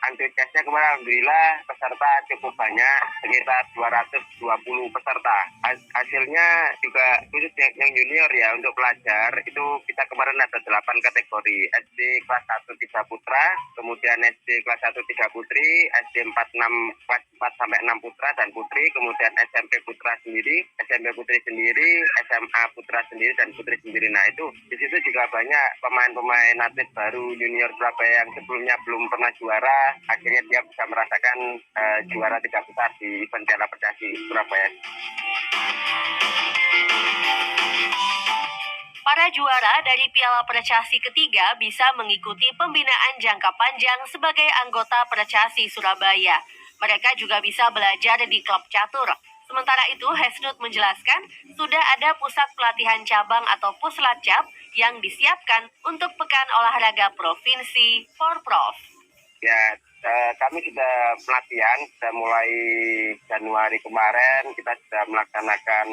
Antusiasnya kemarin alhamdulillah peserta cukup banyak, sekitar 220 peserta. Hasilnya juga khusus yang junior ya, untuk pelajar itu kita kemarin ada 8 kategori. SD kelas 1 3 putra, kemudian SD kelas 1 3 putri, SD 4 kelas 4 sampai 6 putra dan putri, kemudian SMP putra sendiri, SMP putri sendiri, SMA putra sendiri dan putri sendiri. Nah itu di situ juga banyak pemain-pemain atlet baru junior Surabaya yang sebelumnya belum pernah juara. Akhirnya dia bisa merasakan juara 3 besar di event Piala Percasi Surabaya. Para juara dari Piala Percasi ketiga bisa mengikuti pembinaan jangka panjang sebagai anggota Percasi Surabaya. Mereka juga bisa belajar di klub catur. Sementara itu, Hesnut menjelaskan sudah ada pusat pelatihan cabang atau Puslatcap yang disiapkan untuk Pekan Olahraga Provinsi Porprov. Ya, kami sudah pelatihan, sudah mulai Januari kemarin, kita sudah melaksanakan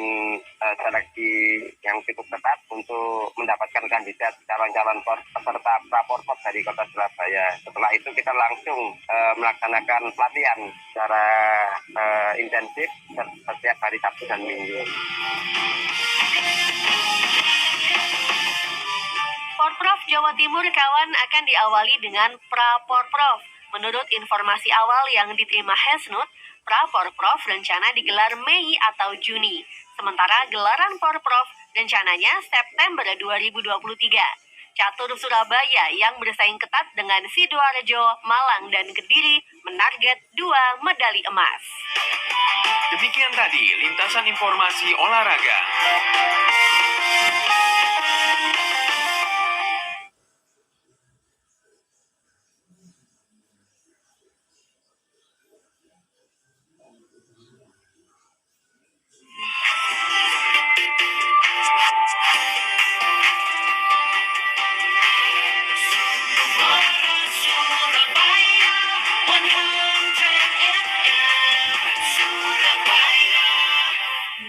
seleksi yang cukup ketat untuk mendapatkan kandidat calon-calon peserta Praporpov dari Kota Surabaya. Setelah itu kita langsung melaksanakan pelatihan secara intensif setiap hari Sabtu dan Minggu. Porprov Jawa Timur kawan akan diawali dengan Praporprov. Menurut informasi awal yang diterima Hesnut, Praporprov rencana digelar Mei atau Juni. Sementara gelaran Porprov rencananya September 2023. Catur Surabaya yang bersaing ketat dengan Sidoarjo, Malang, dan Kediri menarget 2 medali emas. Demikian tadi lintasan informasi olahraga.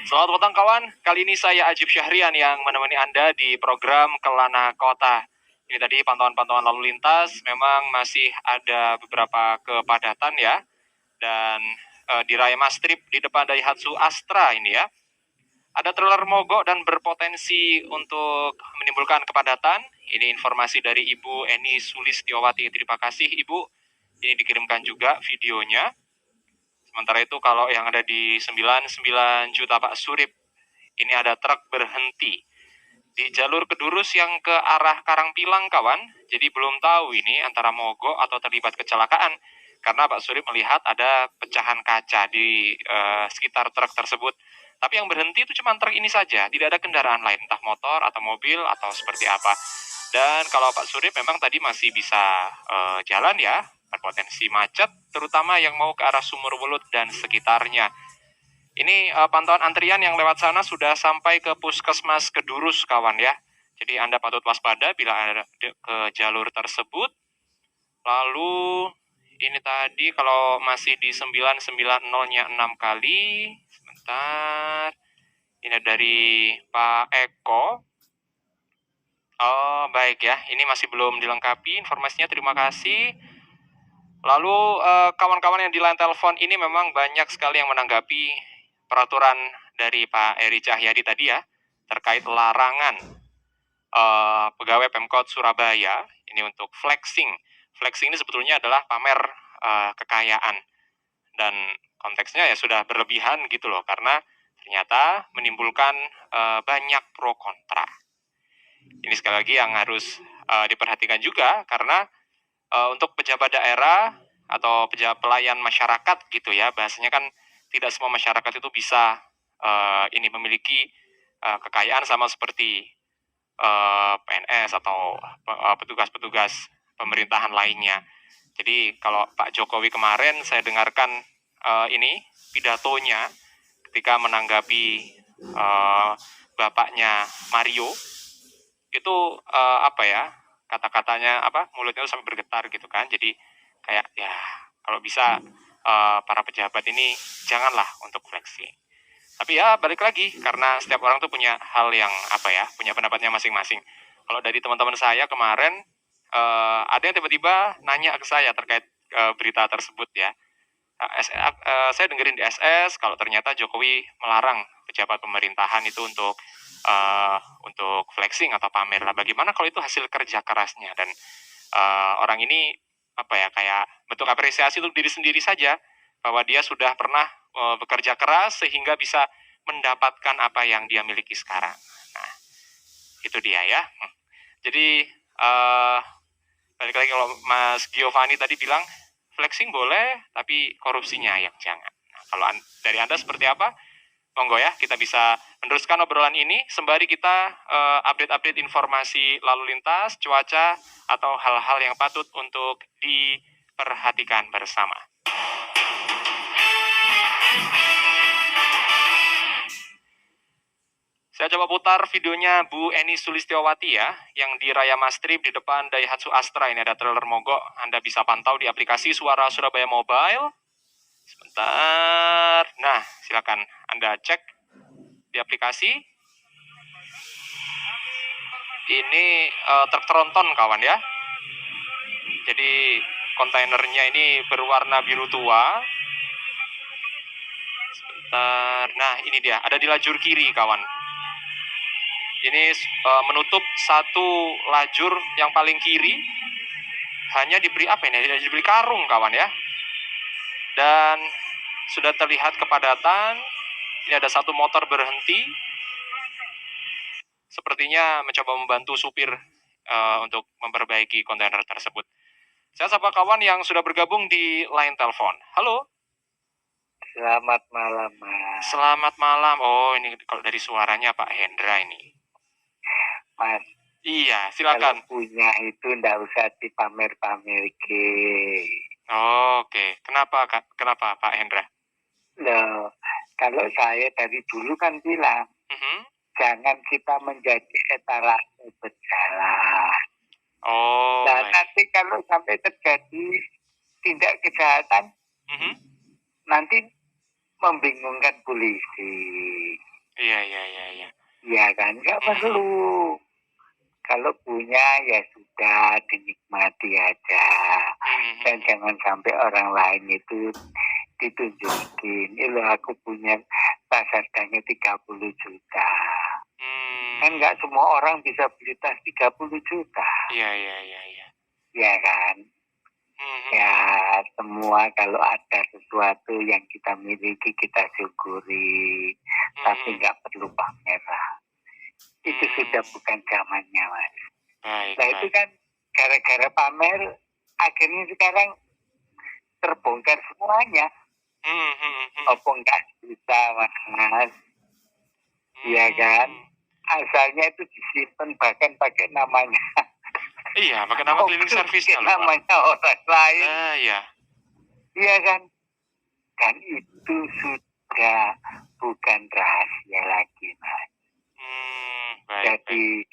Selamat petang kawan, kali ini saya Ajib Syahrian yang menemani Anda di program Kelana Kota. Ini tadi pantauan-pantauan lalu lintas, memang masih ada beberapa kepadatan ya. Dan di Raya Mastrip di depan Daihatsu Astra ini ya. Ada trailer mogok dan berpotensi untuk menimbulkan kepadatan. Ini informasi dari Ibu Eni Sulistiowati. Terima kasih Ibu. Ini dikirimkan juga videonya. Sementara itu kalau yang ada di 99 Juta Pak Surip, ini ada truk berhenti di jalur Kedurus yang ke arah Karangpilang kawan. Jadi belum tahu ini antara mogok atau terlibat kecelakaan. karena Pak Surip melihat ada pecahan kaca di sekitar truk tersebut. Tapi yang berhenti itu cuma truk ini saja, tidak ada kendaraan lain, entah motor atau mobil atau seperti apa. Dan kalau Pak Surip memang tadi masih bisa jalan ya, berpotensi macet, terutama yang mau ke arah Sumur Wulut dan sekitarnya. Ini pantauan antrian yang lewat sana sudah sampai ke Puskesmas Kedurus, kawan ya. Jadi Anda patut waspada bila ada ke jalur tersebut. Lalu ini tadi kalau masih di 990-nya 6 kali. Sebentar. Ini dari Pak Eko. Oh, baik ya. Ini masih belum dilengkapi informasinya. Terima kasih. Lalu kawan-kawan yang di line telepon ini memang banyak sekali yang menanggapi peraturan dari Pak Eri Cahyadi tadi ya, terkait larangan pegawai Pemkot Surabaya ini untuk flexing. Flexing ini sebetulnya adalah pamer kekayaan, dan konteksnya ya sudah berlebihan gitu loh, karena ternyata menimbulkan banyak pro kontra. Ini sekali lagi yang harus diperhatikan juga, karena untuk pejabat daerah atau pejabat pelayan masyarakat gitu ya, bahasanya kan tidak semua masyarakat itu bisa ini memiliki kekayaan sama seperti PNS atau petugas-petugas pemerintahan lainnya. Jadi kalau Pak Jokowi kemarin saya dengarkan ini pidatonya ketika menanggapi bapaknya Mario, itu apa ya, kata-katanya apa, mulutnya itu sampai bergetar gitu kan. Jadi kayak ya kalau bisa para pejabat ini janganlah untuk flexing. Tapi ya balik lagi, karena setiap orang tuh punya hal yang apa ya, punya pendapatnya masing-masing. Kalau dari teman-teman saya kemarin ada yang tiba-tiba nanya ke saya terkait berita tersebut ya. Saya dengerin di SS kalau ternyata Jokowi melarang pejabat pemerintahan itu untuk flexing atau pamer. Lah bagaimana kalau itu hasil kerja kerasnya, dan orang ini apa ya, kayak bentuk apresiasi untuk diri sendiri saja, bahwa dia sudah pernah bekerja keras sehingga bisa mendapatkan apa yang dia miliki sekarang. Nah, itu dia ya. Jadi balik lagi, kalau Mas Giovanni tadi bilang flexing boleh, tapi korupsinya yang jangan. Nah, kalau dari Anda seperti apa? Monggo ya, kita bisa meneruskan obrolan ini sembari kita update-update informasi lalu lintas, cuaca, atau hal-hal yang patut untuk diperhatikan bersama. Saya coba putar videonya Bu Eni Sulistiawati ya, yang di Raya Mastrip di depan Daihatsu Astra. Ini ada trailer mogok, Anda bisa pantau di aplikasi Suara Surabaya Mobile. Sebentar. Nah, silakan Anda cek di aplikasi. Ini truk tronton kawan ya. Jadi kontainernya ini berwarna biru tua. Sebentar. Nah, ini dia. Ada di lajur kiri kawan. Ini menutup satu lajur yang paling kiri. Hanya diberi apa ini? Diberi karung kawan ya. Dan sudah terlihat kepadatan. Ini ada satu motor berhenti. Sepertinya mencoba membantu supir untuk memperbaiki kontainer tersebut. Saya sapa kawan yang sudah bergabung di line telepon. Halo. Selamat malam, Mas. Selamat malam. Oh, ini kalau dari suaranya Pak Hendra ini. Mas. Iya, silakan. Kalau punya itu ndak usah dipamer-pamer ke. Oke, kenapa Pak Hendra? Loh, kalau saya dari dulu kan bilang, jangan kita menjadi etalase berjalan. Oh. Nah, nanti kalau sampai terjadi tindak kejahatan, nanti membingungkan polisi. Iya. Iya kan, nggak perlu. Kalau punya ya sudah, dinikmati aja. Dan jangan sampai orang lain itu ditunjukin. Ini loh aku punya tas harganya 30 juta. Kan nggak semua orang bisa beli tas 30 juta. Iya. Ya kan? Ya semua kalau ada sesuatu yang kita miliki kita syukuri. Tapi nggak perlu pamer. Itu sudah bukan zamannya, Mas. Nah itu kan gara-gara pamer, akhirnya sekarang terbongkar semuanya. Apa enggak bisa, Mas? Iya kan? Asalnya itu disimpan bahkan pakai namanya. Iya, pakai nama cleaning service-nya loh, Pak. Namanya orang lain. Nah, iya. Iya kan? Dan itu sudah bukan rahasia lagi, Mas. Jadi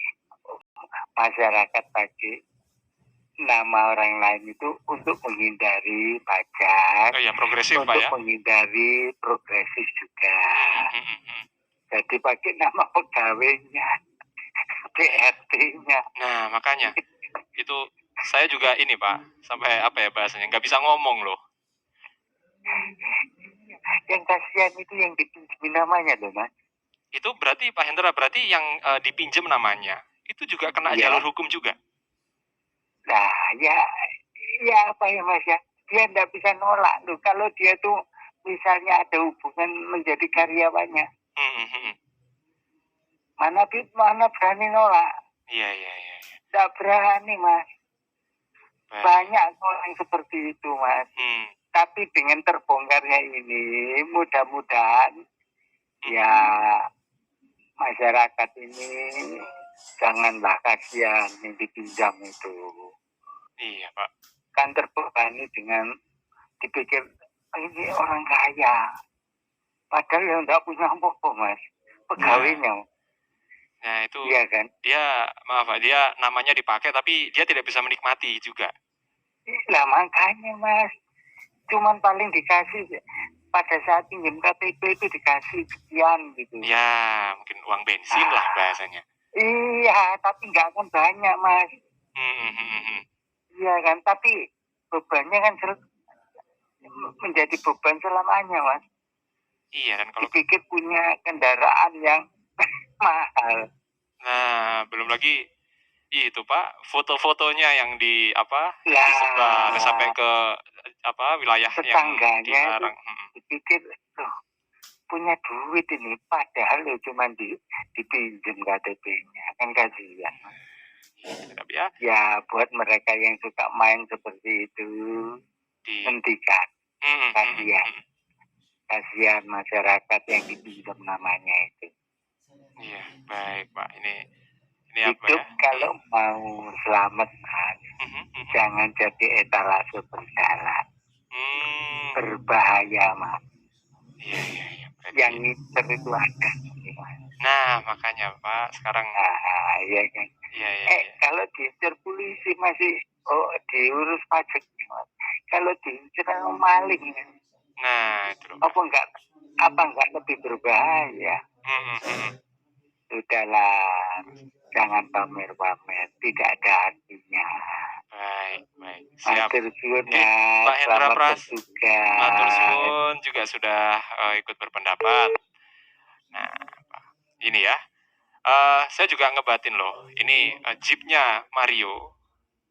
masyarakat pakai nama orang lain itu untuk menghindari pajak, Oh, yang progresif, untuk Pak ya. menghindari progresif juga. Jadi pakai nama pegawainya, PRT-nya. Nah, makanya itu saya juga ini, Pak, sampai apa ya bahasanya, nggak bisa ngomong loh. Yang kasihan itu yang dipinjemin namanya loh, Mas. Itu berarti Pak Hendra, berarti yang dipinjam namanya itu juga kena Iya. jalur hukum juga. Nah, ya apa ya, Mas ya? Dia nggak bisa nolak loh. Kalau dia tuh misalnya ada hubungan menjadi karyawannya, mana berani nolak? Iya. Nggak berani, Mas. Banyak orang seperti itu, Mas. Tapi dengan terbongkarnya ini, mudah-mudahan ya masyarakat ini janganlah kasihan yang dipinjam itu. Iya, Pak. Kan terbebani dengan dipikir ini orang kaya. Padahal yang nggak punya apa-apa, Mas. Pegawainya. Nah, itu Iya kan? dia, maaf Pak, dia namanya dipakai tapi dia tidak bisa menikmati juga. Lah makanya, Mas. Cuman paling dikasih pada saat pinjam KTP itu dikasih sekian gitu. Ya, mungkin uang bensin lah bahasanya. Iya, tapi nggak akan banyak, Mas. Iya kan? Tapi bebannya kan menjadi beban selamanya, Mas. Iya, dan kalau dipikir punya kendaraan yang mahal. Nah, belum lagi itu Pak, foto-fotonya yang disebar sampai ke wilayah yang Tetangganya dilarang. itu dipikir loh, punya duit ini, padahal lo cuma dipinjam KTP-nya, kan kasihan. Tapi ya, Ya buat mereka yang suka main seperti itu, hentikan. Kasihan masyarakat yang dipinjam namanya itu. Iya, baik Pak. Ini apa Hidup ya? kalau mau selamat, Mas, jangan jadi etalase berjalan. Berbahaya, Mas. Iya. Yang ngiter itu ada. Nah, makanya Pak, sekarang iya kan. Iya. Kalau diincar polisi masih diurus pajak, Mas. Kalau diincar maling, Nah, itu loh. apa enggak lebih berbahaya? Sudahlah, jangan pamer-pamer, tidak ada artinya. Baik. Siap. Matur suwun, Oke, Mas. Pak Hendra Selamat Pras. bertugas. Matur suwun juga sudah ikut berpendapat. Nah, Pak, ini ya. Saya juga ngebatin loh. Ini Jeepnya Mario.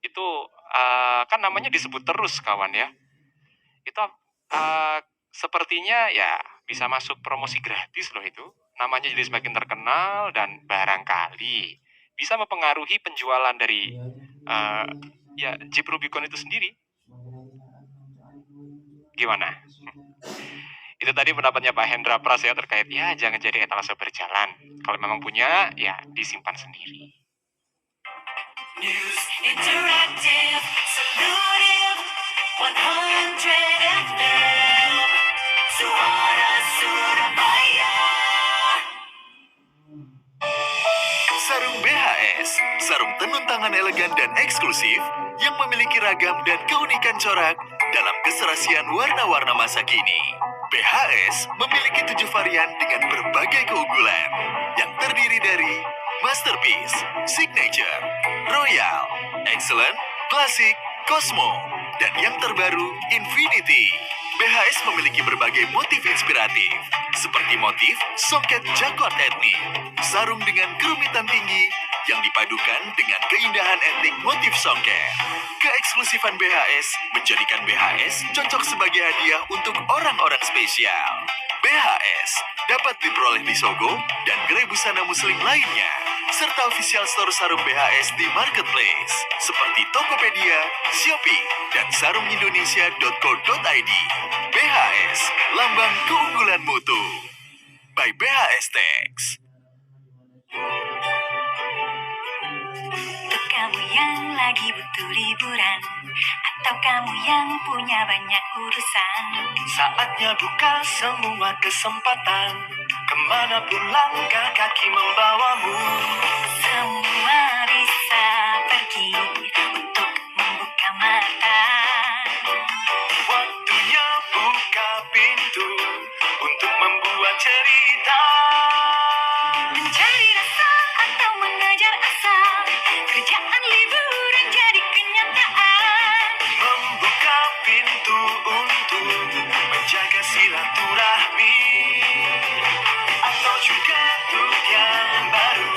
Itu kan namanya disebut terus kawan ya. Itu sepertinya ya bisa masuk promosi gratis loh itu. Namanya jadi semakin terkenal dan barangkali bisa mempengaruhi penjualan dari Jeep Rubicon itu sendiri. Gimana? Itu tadi pendapatnya Pak Hendra Pras ya terkait ya jangan jadi etalase berjalan. Kalau memang punya ya disimpan sendiri. News Interactive Salutif 100 FM Suara Surabaya. Sarung BHS, sarung tenun tangan elegan dan eksklusif yang memiliki ragam dan keunikan corak dalam keserasian warna-warna masa kini. BHS memiliki 7 varian dengan berbagai keunggulan yang terdiri dari Masterpiece, Signature, Royal, Excellent, Classic, Cosmo, dan yang terbaru Infinity. BHS memiliki berbagai motif inspiratif, seperti motif songket Jacquard etnik, sarung dengan kerumitan tinggi yang dipadukan dengan keindahan etnik motif songket. Keeksklusifan BHS menjadikan BHS cocok sebagai hadiah untuk orang-orang spesial. BHS dapat diperoleh di Sogo dan gerai busana muslim lainnya, serta official store sarung BHS di marketplace seperti Tokopedia, Shopee, dan sarungindonesia.co.id. BHS, lambang keunggulan mutu. By BHS Tax. Untuk kamu yang lagi butuh liburan, atau kamu yang punya banyak urusan, Saatnya buka semua kesempatan, kemanapun langkah kaki membawamu. semua bisa pergi untuk membuka mata. Waktunya buka pintu untuk membuat cerita. Mencari rasa atau mengejar asa, kerjaan liburan jadi kenyataan. Membuka pintu untuk menjaga silaturahmi, atau juga untuk yang baru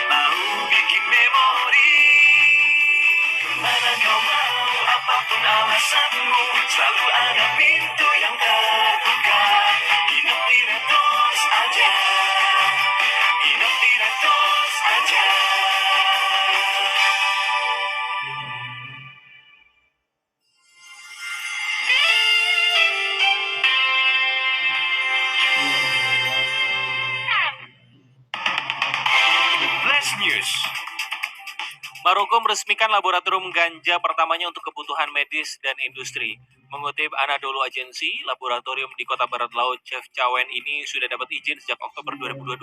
mau bikin memori. Mana kau mau, apapun alasanmu, selalu ada pintu yang terbuka. Hidup tidak terus aja, hidup tidak terus aja. Flash News. Maroko meresmikan laboratorium ganja pertamanya untuk kebutuhan medis dan industri. Mengutip Anadolu Agency, laboratorium di kota barat laut Chefchaouen ini sudah dapat izin sejak Oktober 2022.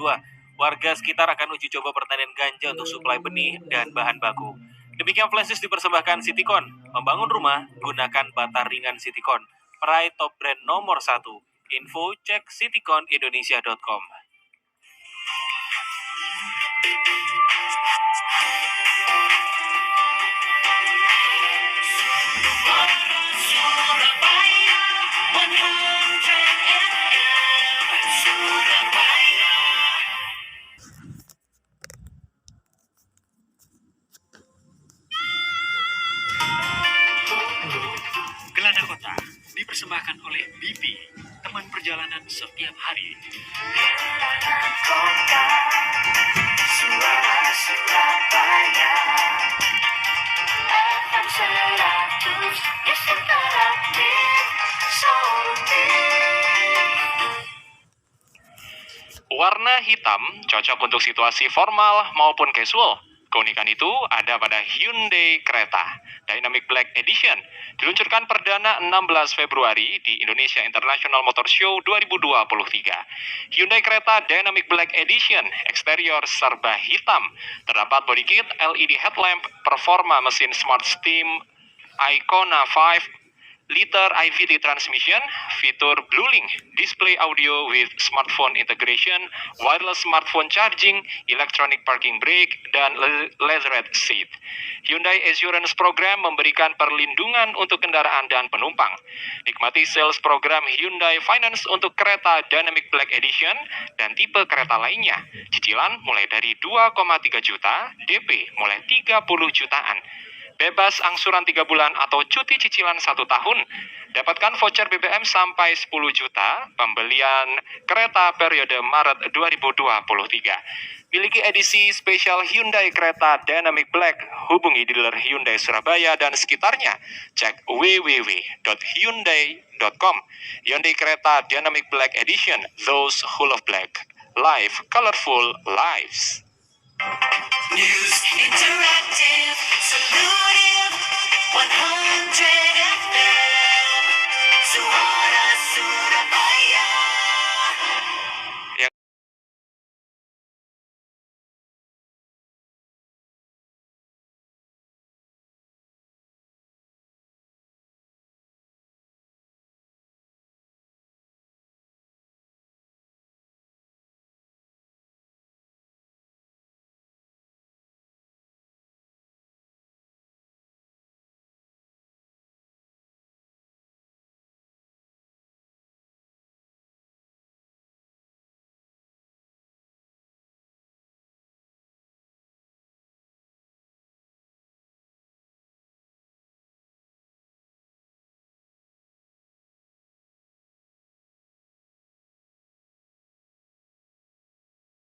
Warga sekitar akan uji coba pertanian ganja untuk suplai benih dan bahan baku. Demikian Flash News dipersembahkan Citycon. Membangun rumah, gunakan bata ringan Citycon. Peraih top brand nomor 1. Info cek cityconindonesia.com. Surabaya 100 FM Surabaya. Gelana Kota dipersembahkan oleh BP, teman perjalanan setiap hari. Kota Suara Surabaya FM 100 Musik Interaktif Warna hitam cocok untuk situasi formal maupun casual. Keunikan itu ada pada Hyundai Creta Dynamic Black Edition. Diluncurkan perdana 16 Februari di Indonesia International Motor Show 2023. Hyundai Creta Dynamic Black Edition, eksterior serba hitam. Terdapat body kit, LED headlamp, performa mesin Smart Steam Icona 5 liter IVT transmission, fitur BlueLink, display audio with smartphone integration, wireless smartphone charging, electronic parking brake, dan leatherette seat. Hyundai Assurance Program memberikan perlindungan untuk kendaraan dan penumpang. Nikmati sales program Hyundai Finance untuk kereta Dynamic Black Edition dan tipe kereta lainnya. Cicilan mulai dari 2,3 juta, DP mulai 30 jutaan. Bebas angsuran 3 bulan atau cuti cicilan 1 tahun. Dapatkan voucher BBM sampai 10 juta pembelian kereta periode Maret 2023. Miliki edisi spesial Hyundai Creta Dynamic Black. Hubungi dealer Hyundai Surabaya dan sekitarnya. Cek www.hyundai.com. Hyundai Creta Dynamic Black Edition. Those who love black. Live colorful lives. News Interactive Salutive 100 FM Suara Surabaya.